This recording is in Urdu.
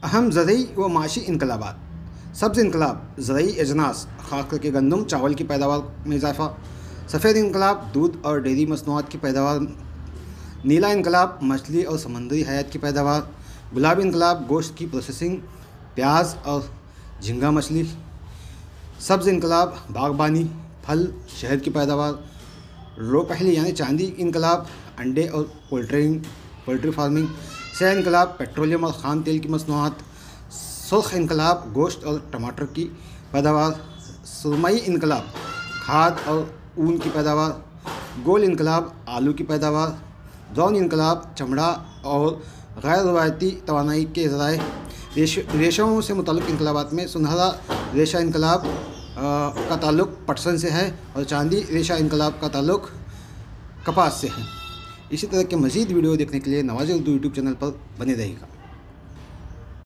اہم زرعی و معاشی انقلابات: سبز انقلاب زرعی اجناس خاص کر کے گندم چاول کی پیداوار میں اضافہ. سفید انقلاب دودھ اور ڈیری مصنوعات کی پیداوار. نیلا انقلاب مچھلی اور سمندری حیات کی پیداوار. گلابی انقلاب گوشت کی پروسیسنگ، پیاز اور جھینگا مچھلی. سبز انقلاب باغبانی، پھل، شہد کی پیداوار. روپہلی یعنی چاندی انقلاب انڈے اور پولٹری فارمنگ. سیاہ انقلاب پیٹرولیم اور خام تیل کی مصنوعات. سرخ انقلاب گوشت اور ٹماٹر کی پیداوار. سرمئی انقلاب کھاد اور اون کی پیداوار. گول انقلاب آلو کی پیداوار. براؤن انقلاب چمڑا اور غیر روایتی توانائی کے ذرائع. ریشوں سے متعلق انقلابات میں سنہرا ریشہ انقلاب کا تعلق پٹسن سے ہے اور چاندی ریشہ انقلاب کا تعلق کپاس سے ہے. اسی طرح کے مزید ویڈیو دیکھنے کے لیے نواز اردو یوٹیوب چینل پر بنے رہے گا.